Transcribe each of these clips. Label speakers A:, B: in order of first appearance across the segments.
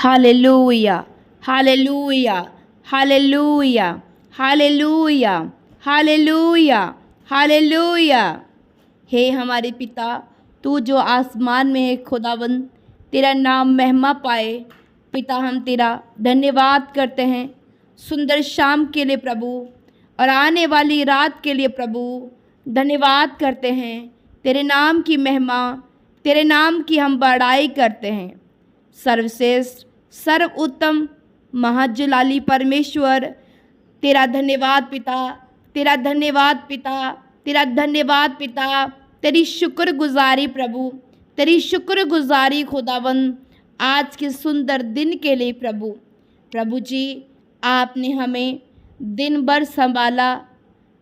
A: Hallelujah, हालेलुया, हालेलुया, हालेलुया, हालेलुया, हालेलुया। हे हमारे पिता, तू जो आसमान में है खुदावंद, तेरा नाम महिमा पाए। पिता, हम तेरा धन्यवाद करते हैं सुंदर शाम के लिए प्रभु, और आने वाली रात के लिए प्रभु धन्यवाद करते हैं। तेरे नाम की महिमा, तेरे नाम की हम बड़ाई करते हैं। सर्वश्रेष्ठ, सर्व उत्तम, महाजलाली परमेश्वर, तेरा धन्यवाद पिता, तेरा धन्यवाद पिता, तेरा धन्यवाद पिता। तेरी शुक्रगुजारी प्रभु, तेरी शुक्रगुजारी खुदावंद आज के सुंदर दिन के लिए प्रभु। प्रभु जी, आपने हमें दिन भर संभाला।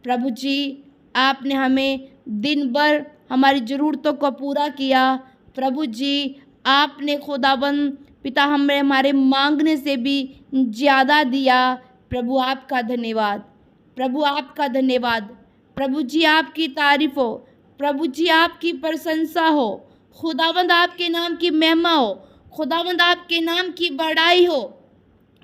A: प्रभु जी, आपने हमें दिन भर हमारी ज़रूरतों को पूरा किया। प्रभु जी, आपने खुदावंद पिता हमें हमारे मांगने से भी ज़्यादा दिया। प्रभु आपका धन्यवाद, प्रभु आपका धन्यवाद। प्रभु जी, आपकी तारीफ़ हो, प्रभु जी आपकी प्रशंसा हो। खुदावंद आपके नाम की महिमा हो, खुदावंद आपके नाम की बड़ाई हो।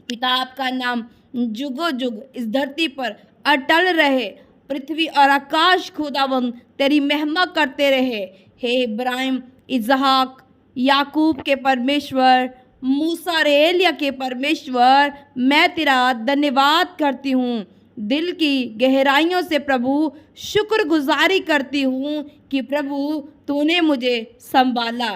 A: पिता, आपका नाम जुगो जुग इस धरती पर अटल रहे। पृथ्वी और आकाश खुदावंद तेरी महिमा करते रहे। हे इब्राहिम, इसहाक, याकूब के परमेश्वर, मूसा और एलिया के परमेश्वर, मैं तेरा धन्यवाद करती हूँ। दिल की गहराइयों से प्रभु शुक्रगुजारी करती हूँ कि प्रभु तूने मुझे संभाला,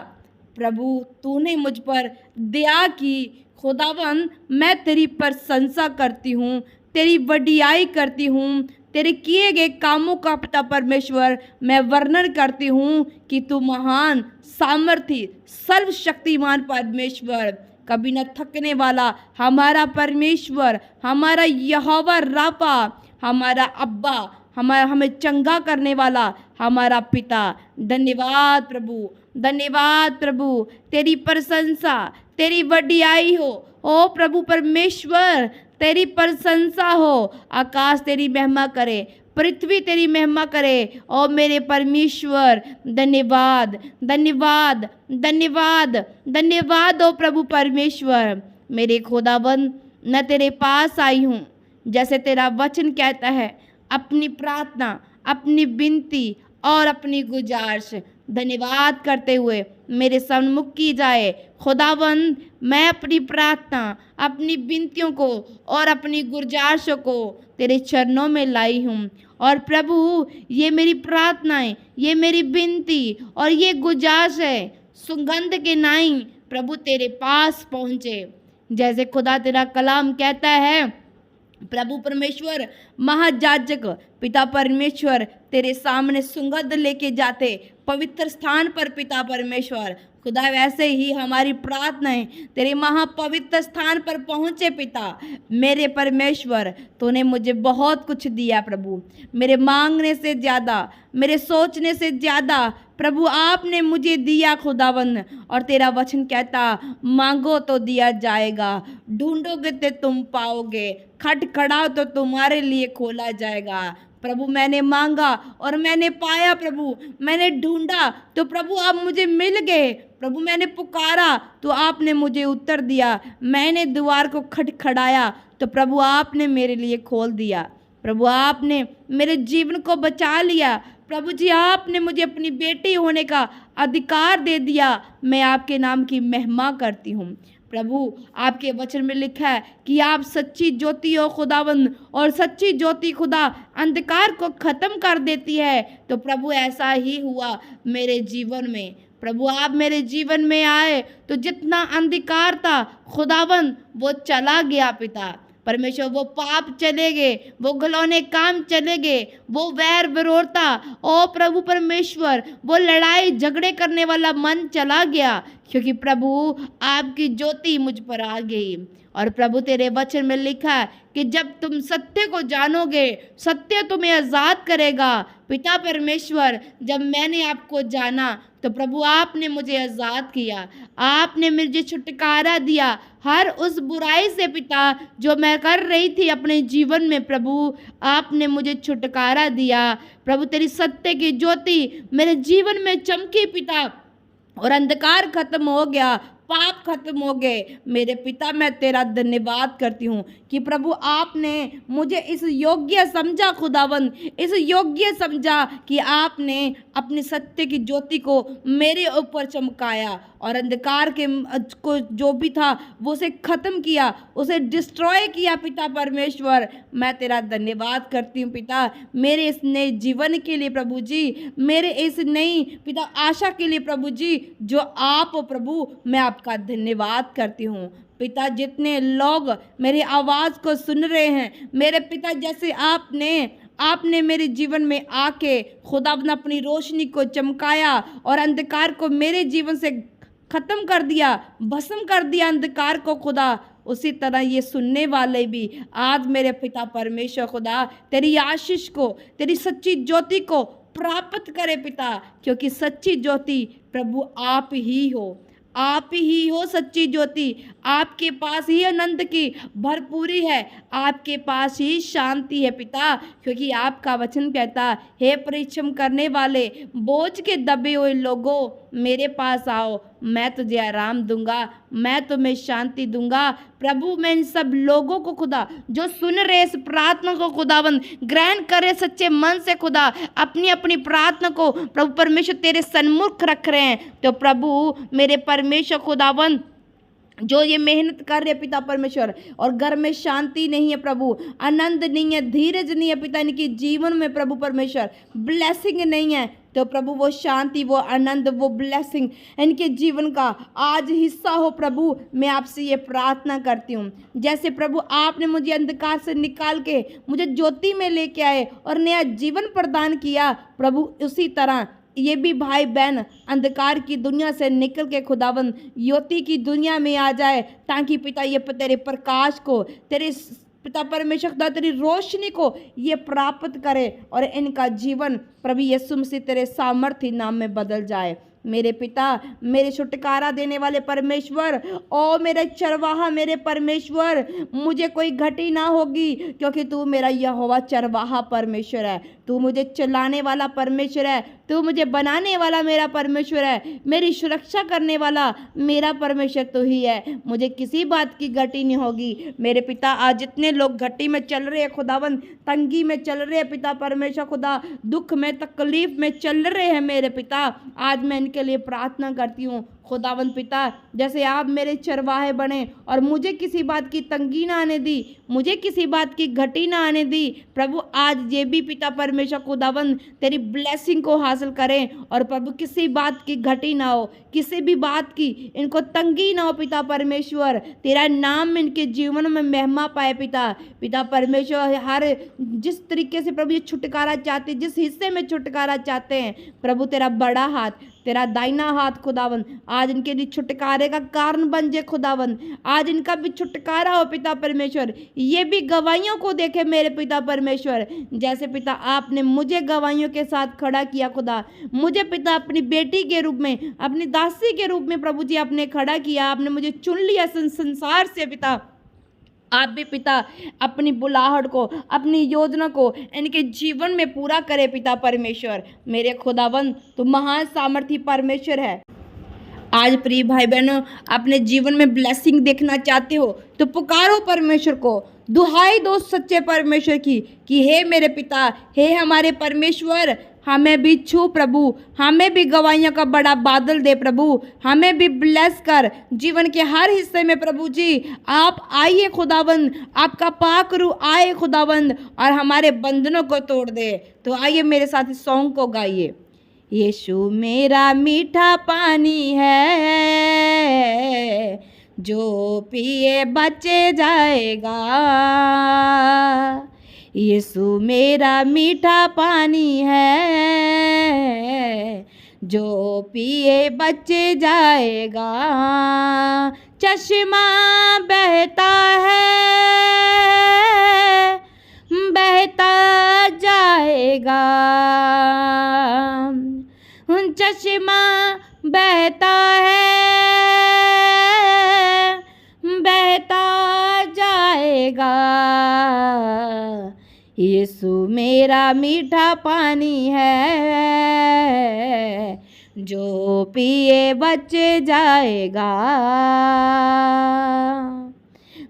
A: प्रभु तूने मुझ पर दया की। खुदावंद, मैं तेरी प्रशंसा करती हूँ, तेरी वडियाई करती हूँ। तेरे किए गए कामों का पिता परमेश्वर मैं वर्णन करती हूँ कि तू महान, सामर्थी, सर्वशक्तिमान परमेश्वर, कभी न थकने वाला हमारा परमेश्वर, हमारा यहोवा राफा, हमारा अब्बा, हमें चंगा करने वाला हमारा पिता। धन्यवाद प्रभु, धन्यवाद प्रभु। तेरी प्रशंसा, तेरी वडियाई हो। ओ प्रभु परमेश्वर, तेरी प्रशंसा हो। आकाश तेरी महिमा करे, पृथ्वी तेरी महिमा करे। ओ मेरे परमेश्वर, धन्यवाद, धन्यवाद, धन्यवाद, धन्यवाद। ओ प्रभु परमेश्वर, मेरे खुदावंद, मैं तेरे पास आई हूँ जैसे तेरा वचन कहता है, अपनी प्रार्थना, अपनी विनती और अपनी गुजारिश धन्यवाद करते हुए मेरे सन्मुख की जाए। खुदावंद, मैं अपनी प्रार्थना, अपनी विनतियों को और अपनी गुजारिशों को तेरे चरणों में लाई हूँ। और प्रभु, ये मेरी प्रार्थनाएं, ये मेरी विनती और ये गुजारिश है, सुगंध के नाई प्रभु तेरे पास पहुँचे। जैसे खुदा तेरा कलाम कहता है, प्रभु परमेश्वर महायाजक पिता परमेश्वर तेरे सामने सुगंध लेके जाते पवित्र स्थान पर। पिता परमेश्वर खुदा, वैसे ही हमारी प्रार्थनाएं तेरे महापवित्र स्थान पर पहुँचे। पिता मेरे परमेश्वर, तूने मुझे बहुत कुछ दिया प्रभु, मेरे मांगने से ज़्यादा, मेरे सोचने से ज़्यादा प्रभु आपने मुझे दिया खुदावंद। और तेरा वचन कहता, मांगो तो दिया जाएगा, ढूंढोगे तो तुम पाओगे, खटखड़ाओ तो तुम्हारे लिए खोला जाएगा। प्रभु, मैंने मांगा और मैंने पाया। प्रभु, मैंने ढूंढा तो प्रभु आप मुझे मिल गए। प्रभु, मैंने पुकारा तो आपने मुझे उत्तर दिया। मैंने द्वार को खटखड़ाया तो प्रभु आपने मेरे लिए खोल दिया। प्रभु, आपने मेरे जीवन को बचा लिया। प्रभु जी, आपने मुझे अपनी बेटी होने का अधिकार दे दिया। मैं आपके नाम की महिमा करती हूँ। प्रभु, आपके वचन में लिखा है कि आप सच्ची ज्योति हो खुदावंद, और सच्ची ज्योति खुदा अंधकार को ख़त्म कर देती है। तो प्रभु, ऐसा ही हुआ मेरे जीवन में। प्रभु, आप मेरे जीवन में आए तो जितना अंधकार था खुदावंद वो चला गया। पिता परमेश्वर, वो पाप चले गए, वो घिनौने काम चले गए, वो वैर विरोधता, ओ प्रभु परमेश्वर, वो लड़ाई झगड़े करने वाला मन चला गया, क्योंकि प्रभु आपकी ज्योति मुझ पर आ गई। और प्रभु, तेरे वचन में लिखा है कि जब तुम सत्य को जानोगे, सत्य तुम्हें आज़ाद करेगा। पिता परमेश्वर, जब मैंने आपको जाना तो प्रभु आपने मुझे आज़ाद किया, आपने मुझे छुटकारा दिया हर उस बुराई से। पिता, जो मैं कर रही थी अपने जीवन में, प्रभु आपने मुझे छुटकारा दिया। प्रभु, तेरी सत्य की ज्योति मेरे जीवन में चमकी पिता, और अंधकार खत्म हो गया, पाप खत्म हो गए। मेरे पिता मैं तेरा धन्यवाद करती हूँ कि प्रभु आपने मुझे इस योग्य समझा खुदावन, इस योग्य समझा कि आपने अपनी सत्य की ज्योति को मेरे ऊपर चमकाया और अंधकार के को जो भी था वो उसे खत्म किया, उसे डिस्ट्रॉय किया। पिता परमेश्वर मैं तेरा धन्यवाद करती हूँ पिता, मेरे इस नए जीवन के लिए प्रभु जी, मेरे इस नई पिता आशा के लिए प्रभु जी, जो आप हो प्रभु, मैं आपका धन्यवाद करती हूँ। पिता जितने लोग मेरी आवाज़ को सुन रहे हैं मेरे पिता, जैसे आपने मेरे जीवन में आके खुदा अपनी रोशनी को चमकाया और अंधकार को मेरे जीवन से खत्म कर दिया, भस्म कर दिया अंधकार को खुदा, उसी तरह ये सुनने वाले भी आज मेरे पिता परमेश्वर खुदा तेरी आशीष को, तेरी सच्ची ज्योति को प्राप्त करे पिता, क्योंकि सच्ची ज्योति प्रभु आप ही हो, आप ही हो सच्ची ज्योति। आपके पास ही आनंद की भरपूरी है, आपके पास ही शांति है पिता, क्योंकि आपका वचन कहता, हे परिश्रम करने वाले बोझ के दबे हुए लोगों मेरे पास आओ, मैं तुझे आराम दूंगा, मैं तुम्हें शांति दूंगा। प्रभु मैं इन सब लोगों को खुदा जो सुन रहे इस प्रार्थना को खुदावन ग्रहण करे सच्चे मन से खुदा, अपनी अपनी प्रार्थना को प्रभु परमेश्वर तेरे सन्मुख रख रहे हैं, तो प्रभु मेरे परमेश्वर खुदावन जो ये मेहनत कर रहे पिता परमेश्वर और घर में शांति नहीं है प्रभु, आनंद नहीं है, धीरज नहीं है पिता, इनके जीवन में प्रभु परमेश्वर ब्लेसिंग नहीं है, तो प्रभु वो शांति, वो आनंद, वो ब्लेसिंग इनके जीवन का आज हिस्सा हो प्रभु। मैं आपसे ये प्रार्थना करती हूँ, जैसे प्रभु आपने मुझे अंधकार से निकाल के मुझे ज्योति में लेके आए और नया जीवन प्रदान किया प्रभु, उसी तरह ये भी भाई बहन अंधकार की दुनिया से निकल के खुदावन ज्योति की दुनिया में आ जाए, ताकि पिता ये तेरे प्रकाश को, तेरे पिता परमेश्वर खुदा तेरी रोशनी को ये प्राप्त करे और इनका जीवन प्रभु यीशु मसीह तेरे सामर्थ्य नाम में बदल जाए। मेरे पिता, मेरे छुटकारा देने वाले परमेश्वर, ओ मेरे चरवाहा, मेरे परमेश्वर, मुझे कोई घटी ना होगी, क्योंकि तू मेरा यहोवा चरवाहा परमेश्वर है, तू मुझे चलाने वाला परमेश्वर है, तू मुझे बनाने वाला मेरा परमेश्वर है, मेरी सुरक्षा करने वाला मेरा परमेश्वर तू ही है, मुझे किसी बात की घटी नहीं होगी। मेरे पिता आज जितने लोग घटी में चल रहे हैं खुदावन, तंगी में चल रहे हैं पिता परमेश्वर खुदा, दुख में तकलीफ में चल रहे हैं मेरे पिता, आज मैं इनके लिए प्रार्थना करती हूँ खुदावन पिता, जैसे आप मेरे चरवाहे बने और मुझे किसी बात की तंगी ना आने दी, मुझे किसी बात की घटी ना आने दी प्रभु, आज ये भी पिता परमेश्वर खुदावन तेरी ब्लेसिंग को हासिल करें और प्रभु किसी बात की घटी ना हो, किसी भी बात की इनको तंगी ना हो पिता परमेश्वर, तेरा नाम इनके जीवन में महिमा पाए पिता। पिता परमेश्वर हर जिस तरीके से प्रभु ये छुटकारा चाहते, जिस हिस्से में छुटकारा चाहते हैं प्रभु, तेरा बड़ा हाथ, तेरा दाहिना हाथ खुदावन आज इनके लिए छुटकारे का कारण बन जाए खुदावन, आज इनका भी छुटकारा हो पिता परमेश्वर, ये भी गवाहियों को देखे मेरे पिता परमेश्वर, जैसे पिता आपने मुझे गवाहियों के साथ खड़ा किया खुदा, मुझे पिता अपनी बेटी के रूप में, अपनी दासी के रूप में प्रभु जी आपने खड़ा किया, आपने मुझे चुन लिया संसार से पिता, आप भी पिता अपनी बुलाहट को, अपनी योजना को इनके जीवन में पूरा करे पिता परमेश्वर। मेरे खुदावन तो महान सामर्थी परमेश्वर है। आज प्रिय भाई बहनों, अपने जीवन में ब्लेसिंग देखना चाहते हो तो पुकारो परमेश्वर को, दुहाई दो सच्चे परमेश्वर की कि हे मेरे पिता, हे हमारे परमेश्वर, हमें भी छू प्रभु, हमें भी गवाहियों का बड़ा बादल दे प्रभु, हमें भी ब्लेस कर जीवन के हर हिस्से में प्रभु जी, आप आइए खुदावंद, आपका पाक रूह आए खुदावंद और हमारे बंधनों को तोड़ दे। तो आइए मेरे साथ इस सॉन्ग को गाइए। यीशु मेरा मीठा पानी है, जो पिए बचे जाएगा, यीशु मेरा मीठा पानी है, जो पिए बचे जाएगा, चश्मा बहता है, बहता जाएगा, चश्मा बहता है, बहता जाएगा, यीशु मेरा मीठा पानी है, जो पिए बच जाएगा।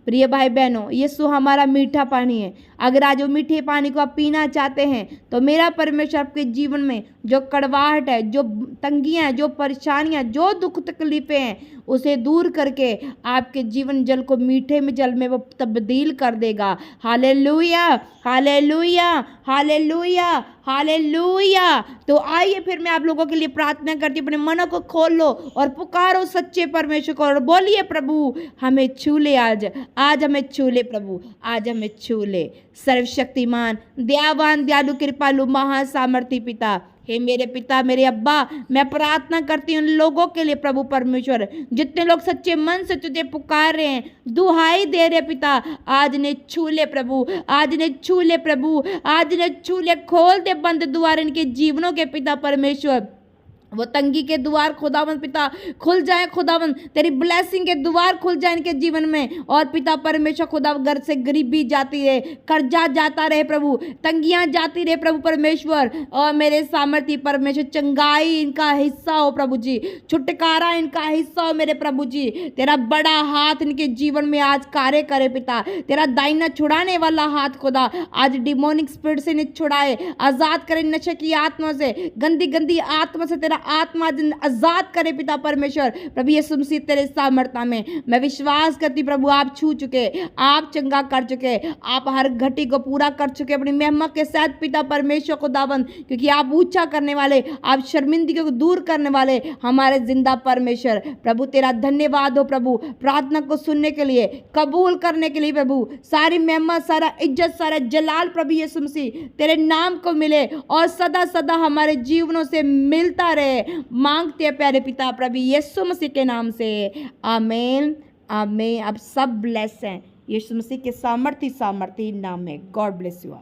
A: प्रिय भाई बहनों, यीशु हमारा मीठा पानी है। अगर आज वो मीठे पानी को आप पीना चाहते हैं तो मेरा परमेश्वर आपके जीवन में जो कड़वाहट है, जो तंगियां हैं, जो परेशानियां, जो दुख तकलीफें हैं, उसे दूर करके आपके जीवन जल को मीठे में जल में वो तब्दील कर देगा। हालेलुया, हालेलुया, हालेलुया, हालेलुया। तो आइए फिर मैं आप लोगों के लिए प्रार्थना करती हूँ। अपने मनों को खोल लो और पुकारो सच्चे परमेश्वर को और बोलिए, प्रभु हमें छू ले, आज हमें छू ले प्रभु, आज हमें छू ले। सर्वशक्तिमान, दयावान, दयालु, कृपालु, महासामर्थी पिता, हे मेरे पिता, मेरे अब्बा, मैं प्रार्थना करती हूँ उन लोगों के लिए प्रभु परमेश्वर, जितने लोग सच्चे मन से तुझे पुकार रहे हैं, दुहाई दे रहे पिता, आज ने छू ले प्रभु, आज ने छू ले प्रभु, आज ने छू ले। खोल दे बंद द्वार इनके जीवनों के पिता परमेश्वर। वो तंगी के द्वार खुदावन पिता खुल जाए, खुदावन तेरी ब्लेसिंग के द्वार खुल जाए इनके जीवन में। और पिता परमेश्वर खुदा, घर से गरीबी जाती रहे, कर्जा जाता रहे प्रभु, तंगियां जाती रहे प्रभु परमेश्वर। और मेरे सामर्थ्य परमेश्वर, चंगाई इनका हिस्सा हो प्रभु जी, छुटकारा इनका हिस्सा हो मेरे प्रभु जी। तेरा बड़ा हाथ इनके जीवन में आज कार्य करे पिता, तेरा दाहिना छुड़ाने वाला हाथ खुदा आज डिमोनिक स्पिरिट से इन्हें छुड़ाए, आजाद करे, नशे की आत्मा से, गंदी गंदी आत्मा से तेरा आत्मा आजाद करे पिता परमेश्वर। प्रभु यीशु मसीह तेरे सामर्थ्य में मैं विश्वास करती प्रभु, आप छू चुके, आप चंगा कर चुके, आप हर घटी को पूरा कर चुके अपनी महिमा के साथ पिता परमेश्वर खुदाबंद, क्योंकि आप ऊंचा करने वाले, आप शर्मिंदगी को दूर करने वाले हमारे जिंदा परमेश्वर। प्रभु तेरा धन्यवाद हो प्रभु, प्रार्थना को सुनने के लिए, कबूल करने के लिए प्रभु। सारी महिमा, सारा इज्जत, सारा जलाल प्रभु यीशु मसीह तेरे नाम को मिले और सदा सदा हमारे जीवनों से मिलता रहे, मांगते हैं प्यारे पिता प्रभु यीशु मसीह के नाम से, आमीन, आमीन। आप सब ब्लेस हैं यीशु मसीह के सामर्थी नाम में। God bless you.